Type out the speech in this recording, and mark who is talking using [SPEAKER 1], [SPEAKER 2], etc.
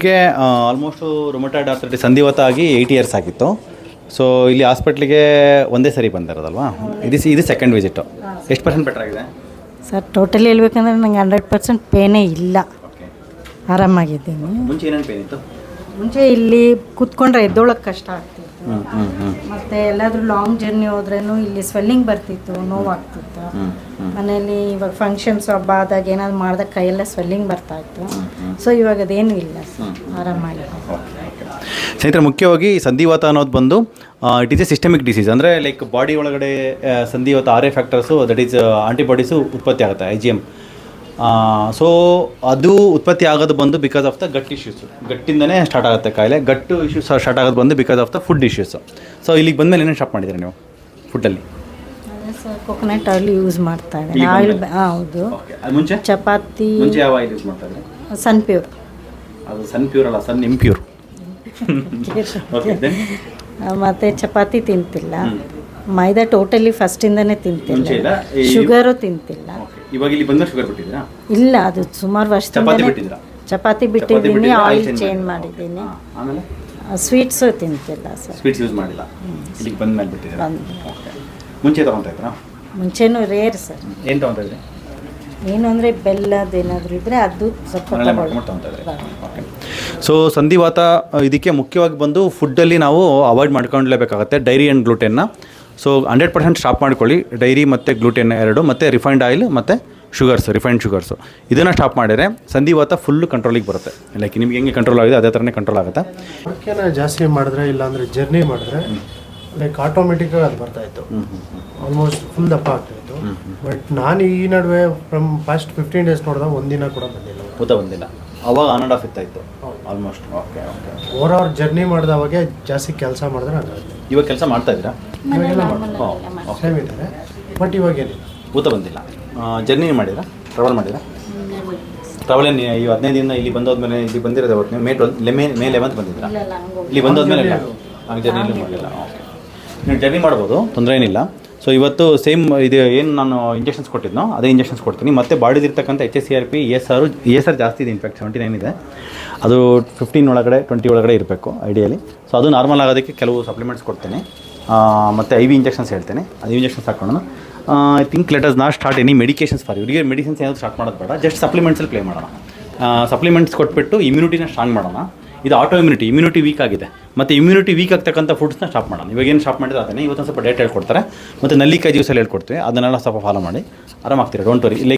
[SPEAKER 1] ಗೆ almost ರೊಮೊಟಾಯ್ಡ್ arthritis ಸಂಧಿವಾತ ಆಗಿ 8 ಇಯರ್ಸ್ ಆಗಿತ್ತು. ಸೊ ಇಲ್ಲಿ ಹಾಸ್ಪಿಟ್ಲಿಗೆ ಒಂದೇ ಸರಿ ಬಂದಿರೋದಲ್ವಾ, ಇದು ಸೆಕೆಂಡ್ ವಿಸಿಟು. ಎಷ್ಟು ಪರ್ಸೆಂಟ್ ಬೆಟರ್ ಆಗಿದೆ
[SPEAKER 2] ಸರ್? ಟೋಟಲಿ ಹೇಳ್ಬೇಕಂದ್ರೆ ನಂಗೆ 100% ಪೇನೇ ಇಲ್ಲ, ಆರಾಮಾಗಿದ್ದೀನಿ.
[SPEAKER 1] ಮುಂಚೆ ಏನೇನು ಪೇನ್ ಇತ್ತು?
[SPEAKER 2] ಮುಂಚೆ ಇಲ್ಲಿ ಕೂತ್ಕೊಂಡ್ರೆ ಎದ್ದೊಳಕ್ಕೆ ಕಷ್ಟ ಆಗ್ತಿತ್ತು, ಮತ್ತು ಎಲ್ಲಾದರೂ ಲಾಂಗ್ ಜರ್ನಿ ಹೋದ್ರೂ ಇಲ್ಲಿ ಸ್ವೆಲ್ಲಿಂಗ್ ಬರ್ತಿತ್ತು, ನೋವಾಗ್ತಿತ್ತು. ಮನೇಲಿ ಇವಾಗ ಫಂಕ್ಷನ್ಸ್ ಹಬ್ಬ ಆದಾಗ ಏನಾದ್ರು ಮಾಡಿದಾಗ ಕೈಯೆಲ್ಲ ಸ್ವೆಲ್ಲಿಂಗ್ ಬರ್ತಾಯಿತ್ತು. ಸೊ ಇವಾಗ ಅದೇನೂ ಇಲ್ಲ ಸರ್, ಆರಾಮಾಗಿ.
[SPEAKER 1] ಸ್ನೇಹಿತರೆ, ಮುಖ್ಯವಾಗಿ ಸಂಧಿವಾತ ಅನ್ನೋದು ಬಂದು it is a systemic disease. ಅಂದರೆ ಲೈಕ್ ಬಾಡಿ ಒಳಗಡೆ ಸಂಧಿವಾತ RA factors, that is antibodies ಉತ್ಪತ್ತಿ ಆಗುತ್ತೆ, IgM. ಸೊ ಅದು ಉತ್ಪತ್ತಿ ಆಗೋದು ಬಂದು because of the gut issues. ಗಟ್ಟಿಂದನೇ ಸ್ಟಾರ್ಟ್ ಆಗುತ್ತೆ ಕಾಯಿಲೆ. ಗಟ್ಟು ಇಶ್ಯೂಸ್ ಸ್ಟಾರ್ಟ್ ಆಗೋದು ಬಂದು because of the food issues. So ಇಲ್ಲಿಗೆ ಬಂದಮೇಲೆ ಏನೇನು ಸ್ಟಾಪ್ ಮಾಡಿದ್ದೀರಿ ನೀವು ಫುಡ್ಡಲ್ಲಿ?
[SPEAKER 2] ಅದೇ ಸರ್, ಕೊಕೊನಟ್ ಆಯಿಲ್ ಯೂಸ್ ಮಾಡ್ತಾ ಇದ್ದೀನಿ. ಆಯಿಲ್ ಹೌದು.
[SPEAKER 1] ಮುಂಚೆ
[SPEAKER 2] ಚಪಾತಿ
[SPEAKER 1] ಮುಂಚೆ ಯಾವ ಆಯಿಲ್ ಯೂಸ್ ಮಾಡ್ತಾ ಇದ್ರಿ?
[SPEAKER 2] ಸನ್ ಪ್ಯೂರ್.
[SPEAKER 1] ಅದು ಸನ್ ಪ್ಯೂರ್ ಅಲ್ಲ, ಸನ್ ಇಂಪ್ಯೂರ್.
[SPEAKER 2] ಮತ್ತು ಚಪಾತಿ ತಿಂತಿಲ್ಲ, ಮೈದಾ ಟೋಟಲಿ ಫಸ್ಟಿಂದನೇ ತಿಂತಿಲ್ಲ, ಶುಗರು ತಿಂತಿಲ್ಲ.
[SPEAKER 1] ಇವಾಗ ಇಲ್ಲಿ ಬಂದ ಶುಗರ್ ಬಿಟ್ಟಿದ್ದೀರಾ?
[SPEAKER 2] ಇಲ್ಲ, ಅದು ಸುಮಾರು ವರ್ಷದಿಂದ ಚಪಾತಿ ಬಿಟ್ಟಿದ್ದೀನಿ, ಆಯಿಲ್ ಚೇಂಜ್ ಮಾಡಿದ್ದೀನಿ.
[SPEAKER 1] ಆಮೇಲೆ
[SPEAKER 2] ಸ್ವೀಟ್ಸು ತಿಂತಿಲ್ಲ ಸರ್.
[SPEAKER 1] ಸ್ವೀಟ್ಸ್ ಯೂಸ್ ಮಾಡಿಲ್ಲ, ಇಲ್ಲಿಗೆ ಬಂದ ಮೇಲೆ ಬಿಟ್ಟಿದ್ದೀರಾ? ಮುಂಚೆ ತೊಗೊತಾ ಇದ್ರಾ?
[SPEAKER 2] ಮುಂಚೆನೂ ರೇರ್ ಸರ್.
[SPEAKER 1] ಏನು ತೊಗೊತಾ ಇದ್ರಿ?
[SPEAKER 2] ಏನು ಅಂದರೆ ಬೆಲ್ಲದೇನಾದರೂ ಇದ್ದರೆ ಅದು ಸ್ವಲ್ಪ
[SPEAKER 1] ತೊಗೊತಾ ಇದ್ರಿ. ಓಕೆ. ಸೊ ಸಂಧಿವಾತ ಇದಕ್ಕೆ ಮುಖ್ಯವಾಗಿ ಬಂದು ಫುಡ್ಡಲ್ಲಿ ನಾವು ಅವಾಯ್ಡ್ ಮಾಡ್ಕೊಳ್ಳೇಬೇಕಾಗತ್ತೆ ಡೈರಿ ಆ್ಯಂಡ್ ಗ್ಲೂಟೆನ್ನ. ಸೊ 100% ಸ್ಟಾಪ್ ಮಾಡ್ಕೊಳ್ಳಿ, ಡೈರಿ ಮತ್ತು ಗ್ಲೂಟೆನ್ ಎರಡು, ಮತ್ತು ರಿಫೈನ್ಡ್ ಆಯಿಲ್ ಮತ್ತು ರಿಫೈನ್ಡ್ ಶುಗರ್ಸು. ಇದನ್ನು ಸ್ಟಾಪ್ ಮಾಡಿದರೆ ಸಂಧಿವಾತ ಫುಲ್ಲು ಕಂಟ್ರೋಲಿಗೆ ಬರುತ್ತೆ. ಲೈಕ್ ನಿಮ್ಗೆ ಹೆಂಗೆ ಕಂಟ್ರೋಲ್ ಆಗಿದೆ ಅದೇ ಥರನೇ ಕಂಟ್ರೋಲ್ ಆಗುತ್ತೆ.
[SPEAKER 3] ವರ್ಕೇನ ಜಾಸ್ತಿ ಮಾಡಿದ್ರೆ ಇಲ್ಲಾಂದರೆ ಜರ್ನಿ ಮಾಡಿದ್ರೆ ಲೈಕ್ ಆಟೋಮೆಟಿಕ್ಕಾಗಿ ಅದು ಬರ್ತಾಯಿತ್ತು, ಆಲ್ಮೋಸ್ಟ್ ಫುಲ್ ದಪ್ಪ ಆಗ್ತಾಯಿತ್ತು. ಬಟ್ ನಾನು ಈ ನಡುವೆ ಫಸ್ಟ್ 15 ಡೇಸ್ ನೋಡಿದಾಗ ಒಂದಿನ ಕೂಡ ಬಂದಿಲ್ಲ,
[SPEAKER 1] ಊತ ಬಂದಿಲ್ಲ. ಅವಾಗ ಆನ್ ಆ್ಯಂಡ್ ಆಫ್ ಇತ್ತಾಯಿತು almost. Okay okay.
[SPEAKER 3] Over journey ಮಾಡಿದವಾಗ ಜಾಸ್ತಿ ಕೆಲಸ ಮಾಡಿದ್ರೆ ಅದಾಗುತ್ತೆ.
[SPEAKER 1] ಇವಾಗ ಕೆಲಸ ಮಾಡ್ತಾ ಇದ್ದೀರಾ?
[SPEAKER 3] ಸೇಮ್ ಇದ್ದಾರೆ, ಬಟ್ ಇವಾಗ ಏನಿಲ್ಲ,
[SPEAKER 1] ಊತ ಬಂದಿಲ್ಲ. ಜರ್ನಿ ಮಾಡಿರಾ? ಟ್ರಾವೆಲ್ ಮಾಡಿರಾ? ಟ್ರಾವೆಲ್ ಏನು ಈ 15 ದಿನ ಇಲ್ಲಿ ಬಂದೋದ್ಮೇಲೆ ಇಲ್ಲಿ ಬಂದಿರೋದು ಅವತ್ತು ನೀವು ಮೇ 11 ಬಂದಿದ್ದೀರಾ? ಇಲ್ಲಿ ಬಂದೋದ್ಮೇಲೆ ಇಲ್ಲ ಜರ್ನಿ ಮಾಡಿಲ್ಲ. ಓಕೆ, ನೀವು ಜರ್ನಿ ಮಾಡ್ಬೋದು, ತೊಂದರೆ ಏನಿಲ್ಲ. ಸೊ ಇವತ್ತು ಸೇಮ್ ಇದು ಏನು ನಾನು ಇಂಜೆಕ್ಷನ್ಸ್ ಕೊಟ್ಟಿದ್ನೋ ಅದೇ ಇಂಜೆಕ್ಷನ್ಸ್ ಕೊಡ್ತೀನಿ. ಮತ್ತು ಬಾಡಿದಿರ್ತಕ್ಕಂಥ HSCRP ESR ಜಾಸ್ತಿ ಇದೆ, ಇನ್ಫ್ಯಾಕ್ಟ್ 79 ಇದೆ. ಅದು 15 ಒಳಗಡೆ 20 ಒಳಗಡೆ ಇರಬೇಕು ಐಡಿಯಲಿ. ಸೊ ಅದು ನಾರ್ಮಲ್ ಆಗೋದಕ್ಕೆ ಕೆಲವು ಸಪ್ಲಿಮೆಂಟ್ಸ್ ಕೊಡ್ತೇನೆ, ಮತ್ತು IV ಇಂಜೆಕ್ಷನ್ಸ್ ಹೇಳ್ತೇನೆ. IV ಇಂಜೆಕ್ಷನ್ಸ್ ಹಾಕೋಣ. I think let us not start any medications for ಇವರಿಗೆ. ಮೆಡಿಸಿನ್ಸ್ ಏನಾದರೂ ಸ್ಟಾರ್ಟ್ ಮಾಡೋದು ಬೇಡ, ಜಸ್ಟ್ ಸಪ್ಲಿಮೆಂಟ್ಸಲ್ಲಿ ಪ್ಲೇ ಮಾಡೋಣ. ಸಪ್ಲಿಮೆಂಟ್ಸ್ ಕೊಟ್ಬಿಟ್ಟು ಇಮ್ಯುನಿಟಿನ ಸ್ಟ್ರಾಂಗ್ ಮಾಡೋಣ. ಇದು ಆಟೋ ಇಮ್ಯುನಿಟಿ ವೀಕ್ ಆಗಿದೆ, ಮತ್ತು ಇಮ್ಯುನಿಟಿ ವೀಕ್ ಆಗ್ತಕ್ಕಂಥ ಫುಡ್ಸ್ನ ಸ್ಟಾಪ್ ಮಾಡೋಣ. ಇವಾಗ ಏನು ಸ್ಟಾಪ್ ಮಾಡಿದ್ರೆ ಅದನ್ನೇ ಇವತ್ತೊಂದು ಸ್ವಲ್ಪ ಡೇಟ್ ಹೇಳ್ಕೊಡ್ತಾರೆ, ಮತ್ತು ನಲ್ಲಿಕಾಯಿ ಜ್ಯೂಸಲ್ಲಿ ಹೇಳ್ಕೊಡ್ತೀವಿ, ಅದನ್ನೆಲ್ಲ ಸ್ವಲ್ಪ ಫಾಲೋ ಮಾಡಿ ಆರಾಮಾಗ್ತೀರಾ. Don't worry.